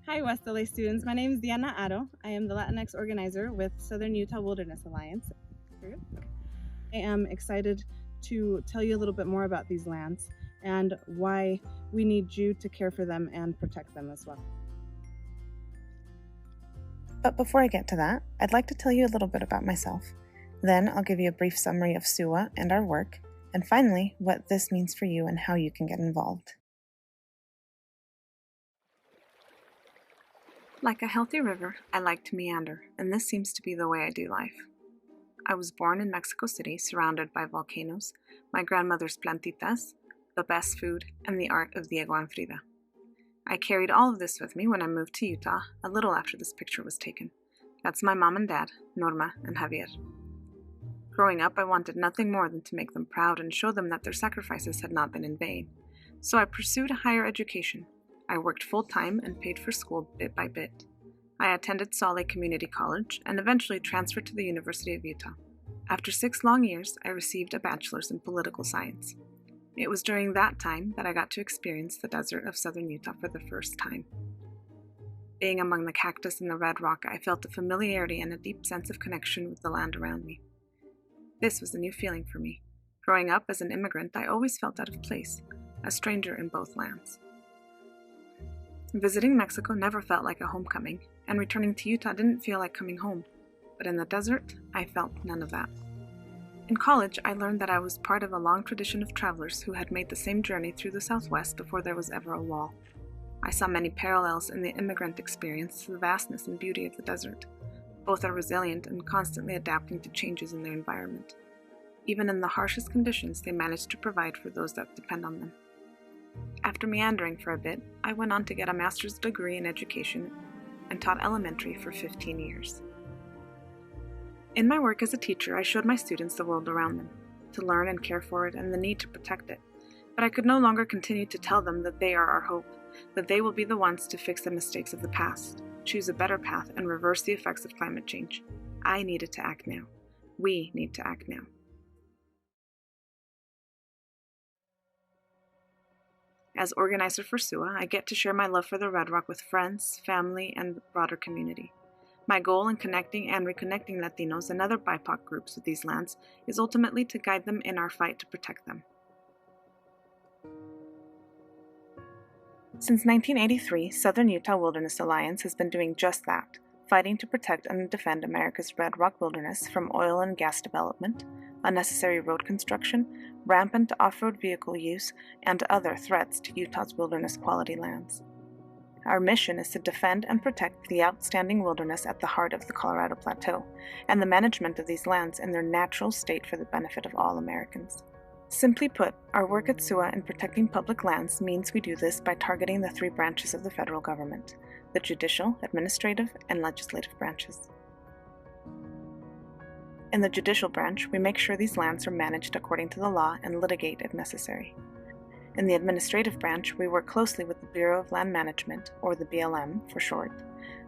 Hi, West LA students. My name is Diana Aro. I am the Latinx organizer with Southern Utah Wilderness Alliance. I am excited to tell you a little bit more about these lands and why we need you to care for them and protect them as well. But before I get to that, I'd like to tell you a little bit about myself. Then I'll give you a brief summary of SUWA and our work, and finally, what this means for you and how you can get involved. Like a healthy river, I like to meander, and this seems to be the way I do life. I was born in Mexico City, surrounded by volcanoes, my grandmother's plantitas, the best food, and the art of Diego and Frida. I carried all of this with me when I moved to Utah a little after this picture was taken. That's my mom and dad, Norma and Javier. Growing up, I wanted nothing more than to make them proud and show them that their sacrifices had not been in vain. So I pursued a higher education. I worked full-time and paid for school bit by bit. I attended Salt Lake Community College and eventually transferred to the University of Utah. After 6 long years, I received a bachelor's in political science. It was during that time that I got to experience the desert of southern Utah for the first time. Being among the cactus and the red rock, I felt a familiarity and a deep sense of connection with the land around me. This was a new feeling for me. Growing up as an immigrant, I always felt out of place, a stranger in both lands. Visiting Mexico never felt like a homecoming, and returning to Utah didn't feel like coming home. But in the desert, I felt none of that. In college, I learned that I was part of a long tradition of travelers who had made the same journey through the Southwest before there was ever a wall. I saw many parallels in the immigrant experience to the vastness and beauty of the desert. Both are resilient and constantly adapting to changes in their environment. Even in the harshest conditions, they manage to provide for those that depend on them. After meandering for a bit, I went on to get a master's degree in education and taught elementary for 15 years. In my work as a teacher, I showed my students the world around them, to learn and care for it and the need to protect it. But I could no longer continue to tell them that they are our hope, that they will be the ones to fix the mistakes of the past, choose a better path, and reverse the effects of climate change. I needed to act now. We need to act now. As organizer for SUWA, I get to share my love for the Red Rock with friends, family, and the broader community. My goal in connecting and reconnecting Latinos and other BIPOC groups with these lands is ultimately to guide them in our fight to protect them. Since 1983, Southern Utah Wilderness Alliance has been doing just that, fighting to protect and defend America's Red Rock wilderness from oil and gas development, unnecessary road construction, rampant off-road vehicle use, and other threats to Utah's wilderness quality lands. Our mission is to defend and protect the outstanding wilderness at the heart of the Colorado Plateau, and the management of these lands in their natural state for the benefit of all Americans. Simply put, our work at SUWA in protecting public lands means we do this by targeting the 3 branches of the federal government: the judicial, administrative, and legislative branches. In the judicial branch, we make sure these lands are managed according to the law and litigate if necessary. In the administrative branch, we work closely with the Bureau of Land Management, or the BLM for short.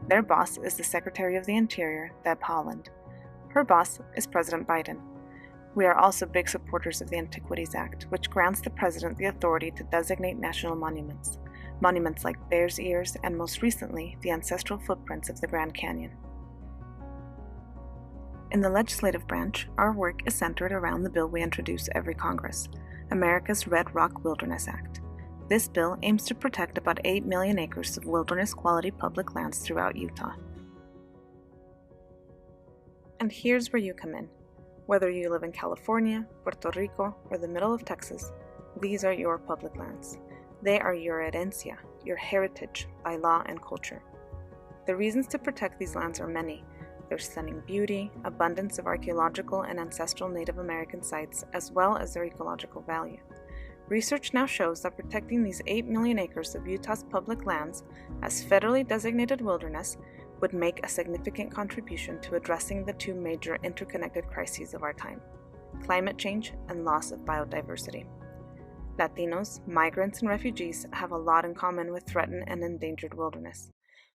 Their boss is the Secretary of the Interior, Deb Haaland. Her boss is President Biden. We are also big supporters of the Antiquities Act, which grants the President the authority to designate national monuments, monuments like Bears Ears and most recently, the ancestral footprints of the Grand Canyon. In the legislative branch, our work is centered around the bill we introduce every Congress, America's Red Rock Wilderness Act. This bill aims to protect about 8 million acres of wilderness-quality public lands throughout Utah. And here's where you come in. Whether you live in California, Puerto Rico, or the middle of Texas, these are your public lands. They are your herencia, your heritage by law and culture. The reasons to protect these lands are many. Their stunning beauty, abundance of archaeological and ancestral Native American sites, as well as their ecological value. Research now shows that protecting these 8 million acres of Utah's public lands as federally designated wilderness would make a significant contribution to addressing the 2 major interconnected crises of our time: climate change and loss of biodiversity. Latinos, migrants, and refugees have a lot in common with threatened and endangered wilderness.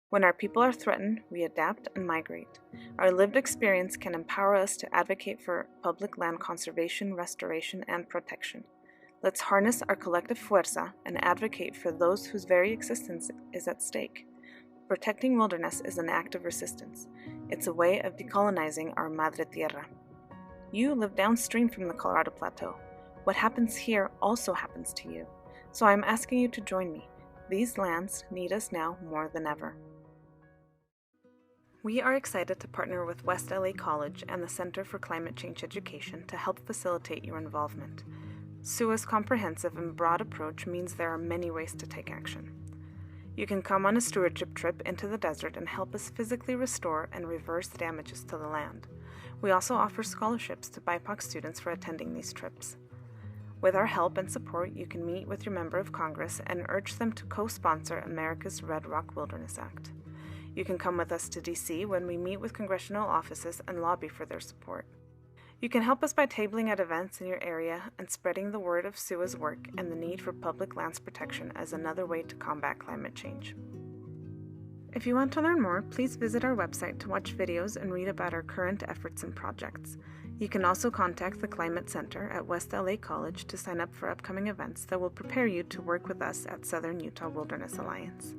When our people are threatened, we adapt and migrate. Our lived experience can empower us to advocate for public land conservation, restoration, and protection. Let's harness our collective fuerza and advocate for those whose very existence is at stake. protecting wilderness is an act of resistance. It's a way of decolonizing our Madre Tierra. You live downstream from the Colorado Plateau. What happens here also happens to you. So I'm asking you to join me. These lands need us now more than ever. We are excited to partner with West LA College and the Center for Climate Change Education to help facilitate your involvement. SUWA's comprehensive and broad approach means there are many ways to take action. You can come on a stewardship trip into the desert and help us physically restore and reverse damages to the land. We also offer scholarships to BIPOC students for attending these trips. With our help and support, you can meet with your member of Congress and urge them to co-sponsor America's Red Rock Wilderness Act. You can come with us to DC when we meet with congressional offices and lobby for their support. You can help us by tabling at events in your area and spreading the word of SUWA's work and the need for public lands protection as another way to combat climate change. If you want to learn more, please visit our website to watch videos and read about our current efforts and projects. You can also contact the Climate Center at West LA College to sign up for upcoming events that will prepare you to work with us at Southern Utah Wilderness Alliance.